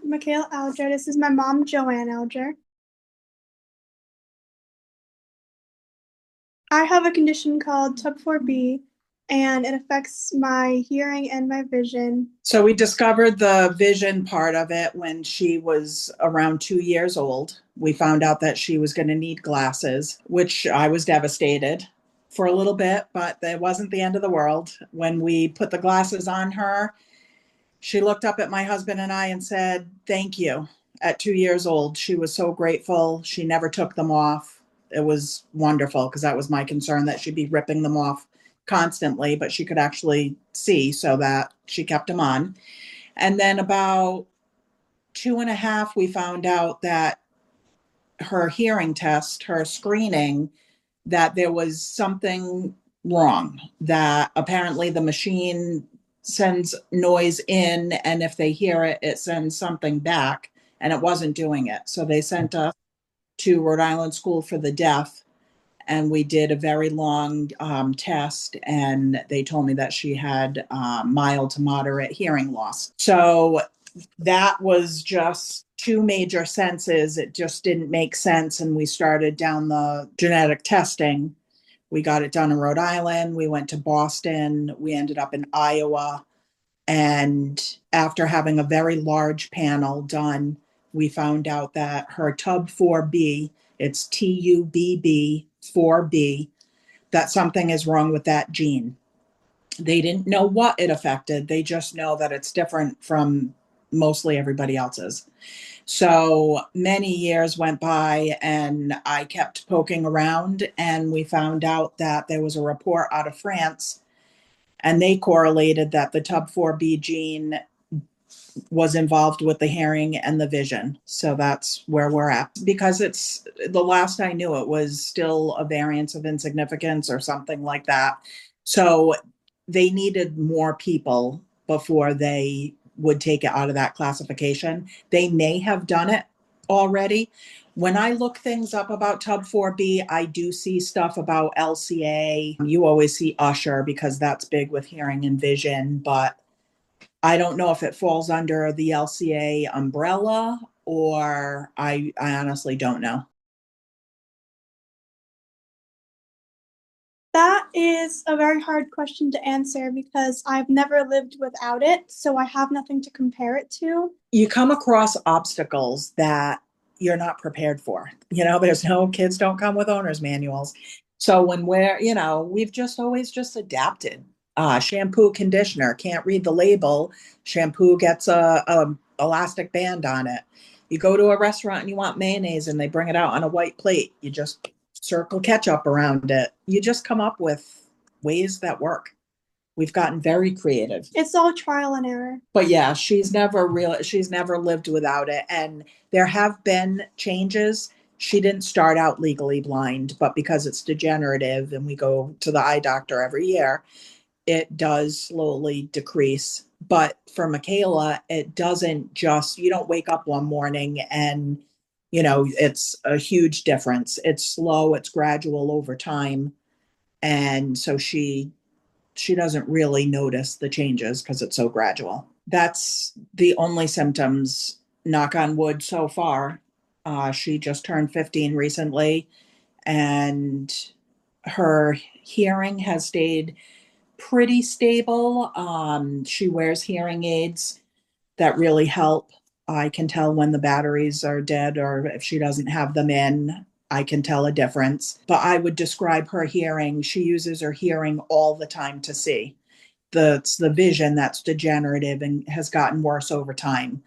Makayla Alger. This is my mom, Joann Alger. I have a condition called TUBB4B, and it affects my hearing and my vision. So we discovered the vision part of it when she was around 2 years old. We found out that she was going to need glasses, which I was devastated for a little bit, but it wasn't the end of the world. When we put the glasses on her, she looked up at my husband and I and said, "Thank you." At 2 years old, she was so grateful. She never took them off. It was wonderful because that was my concern, that she'd be ripping them off constantly, but she could actually see, so that she kept them on. And then about 2.5, we found out that her hearing test, her screening, that there was something wrong, that apparently the machine sends noise in, and if they hear it, it sends something back, and it wasn't doing it. So they sent us to Rhode Island School for the Deaf, and we did a very long test, and they told me that she had mild to moderate hearing loss. So that was just two major senses. It just didn't make sense, and we started down the genetic testing. We got it done in Rhode Island. We went to Boston. We ended up in Iowa. And after having a very large panel done, we found out that her TUBB4B, it's TUBB4B, that something is wrong with that gene. They didn't know what it affected. They just know that it's different from mostly everybody else's. So many years went by, and I kept poking around, and we found out that there was a report out of France, and they correlated that the TUB4B gene was involved with the hearing and the vision. So that's where we're at. Because it's, the last I knew, it was still a variance of insignificance or something like that. So they needed more people before they would take it out of that classification. They may have done it already. When I look things up about TUB4B, I do see stuff about LCA. You always see Usher because that's big with hearing and vision, but I don't know if it falls under the LCA umbrella, or I honestly don't know. That is a very hard question to answer because I've never lived without it, so I have nothing to compare it to. You come across obstacles that you're not prepared for. There's no, kids don't come with owner's manuals. So when we've just always just adapted. Shampoo, conditioner, can't read the label. Shampoo gets a elastic band on it. You go to a restaurant and you want mayonnaise and they bring it out on a white plate. You just circle ketchup around it. You just come up with ways that work. We've gotten very creative. It's all trial and error. But yeah, she's never lived without it. And there have been changes. She didn't start out legally blind, but because it's degenerative and we go to the eye doctor every year, it does slowly decrease. But for Makayla, it doesn't just, you don't wake up one morning and, it's a huge difference. It's slow, it's gradual over time. And so she doesn't really notice the changes because it's so gradual. That's the only symptoms, knock on wood, so far. She just turned 15 recently, and her hearing has stayed pretty stable. She wears hearing aids that really help. I can tell when the batteries are dead or if she doesn't have them in. I can tell a difference. But I would describe her hearing. She uses her hearing all the time to see. It's the vision that's degenerative and has gotten worse over time.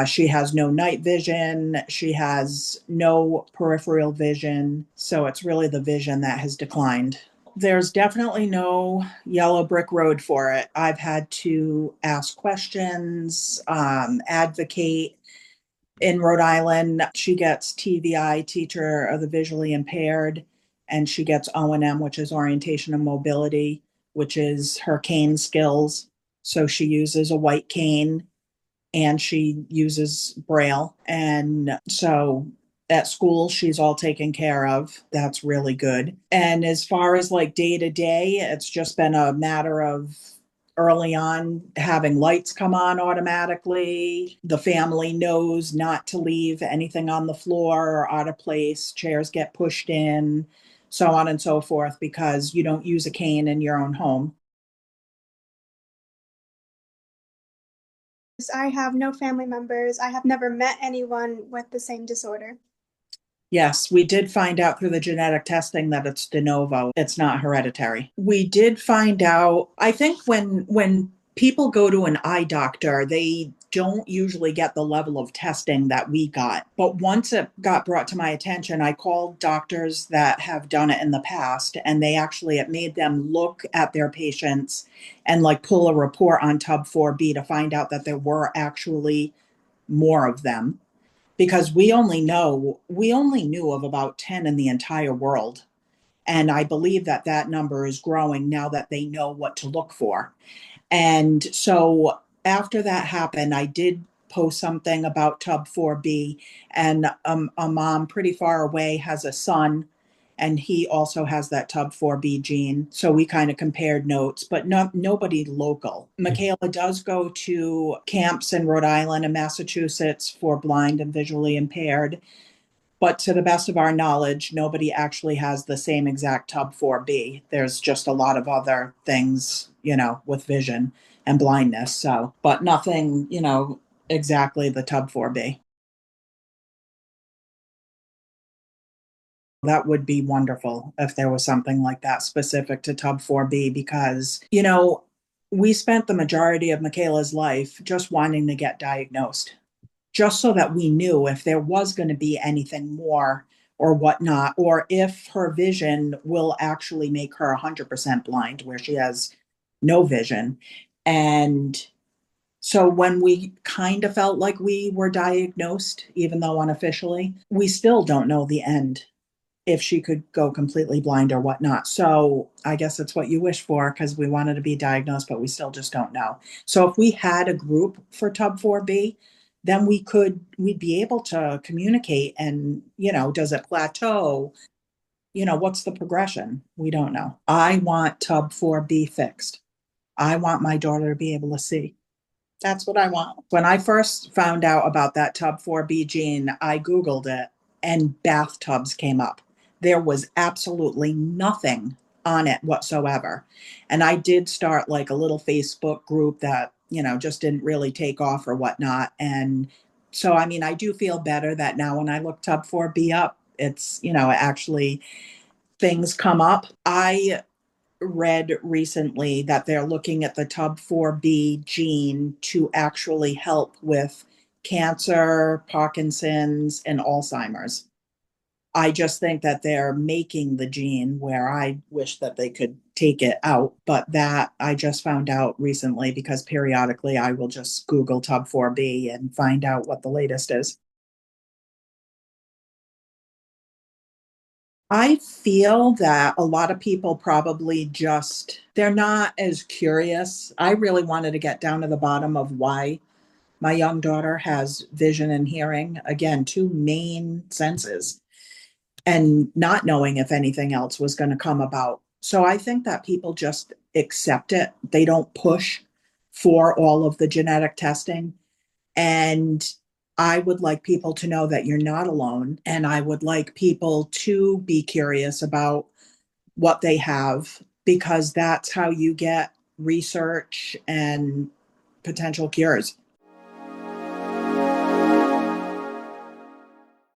She has no night vision. She has no peripheral vision. So it's really the vision that has declined. There's definitely no yellow brick road for it. I've had to ask questions, advocate. In Rhode Island, she gets TVI, Teacher of the Visually Impaired, and she gets O&M, which is Orientation and Mobility, which is her cane skills. So she uses a white cane and she uses Braille. And so at school, she's all taken care of. That's really good. And as far as like day to day, it's just been a matter of early on having lights come on automatically. The family knows not to leave anything on the floor or out of place. Chairs get pushed in, so on and so forth, because you don't use a cane in your own home. I have no family members. I have never met anyone with the same disorder. Yes, we did find out through the genetic testing that it's de novo. It's not hereditary. We did find out, I think when people go to an eye doctor, they don't usually get the level of testing that we got. But once it got brought to my attention, I called doctors that have done it in the past, and they actually, it made them look at their patients and like pull a report on TUBB4B to find out that there were actually more of them, because we only knew of about 10 in the entire world, and I believe that that number is growing now that they know what to look for. And so after that happened, I did post something about TUB4B, and a mom pretty far away has a son, and he also has that TUB4B gene. So we kind of compared notes, but nobody local. Makayla does go to camps in Rhode Island and Massachusetts for blind and visually impaired. But to the best of our knowledge, nobody actually has the same exact TUB4B. There's just a lot of other things, with vision and blindness. So, but nothing, exactly the TUB4B. That would be wonderful if there was something like that specific to TUB4B, because, we spent the majority of Makayla's life just wanting to get diagnosed, just so that we knew if there was going to be anything more or whatnot, or if her vision will actually make her 100% blind, where she has no vision. And so when we kind of felt like we were diagnosed, even though unofficially, we still don't know the end, if she could go completely blind or whatnot. So I guess it's what you wish for, because we wanted to be diagnosed, but we still just don't know. So if we had a group for TUB4B, then we'd be able to communicate and, does it plateau? What's the progression? We don't know. I want TUB4B fixed. I want my daughter to be able to see. That's what I want. When I first found out about that TUB4B gene, I Googled it and bathtubs came up. There was absolutely nothing on it whatsoever. And I did start like a little Facebook group that, just didn't really take off or whatnot. And so, I mean, I do feel better that now when I look TUB4B up, it's, actually things come up. I read recently that they're looking at the TUB4B gene to actually help with cancer, Parkinson's, and Alzheimer's. I just think that they're making the gene, where I wish that they could take it out. But that I just found out recently, because periodically I will just Google TUB4B and find out what the latest is. I feel that a lot of people probably they're not as curious. I really wanted to get down to the bottom of why my young daughter has vision and hearing, again, two main senses, and not knowing if anything else was going to come about. So I think that people just accept it. They don't push for all of the genetic testing. And I would like people to know that you're not alone. And I would like people to be curious about what they have, because that's how you get research and potential cures.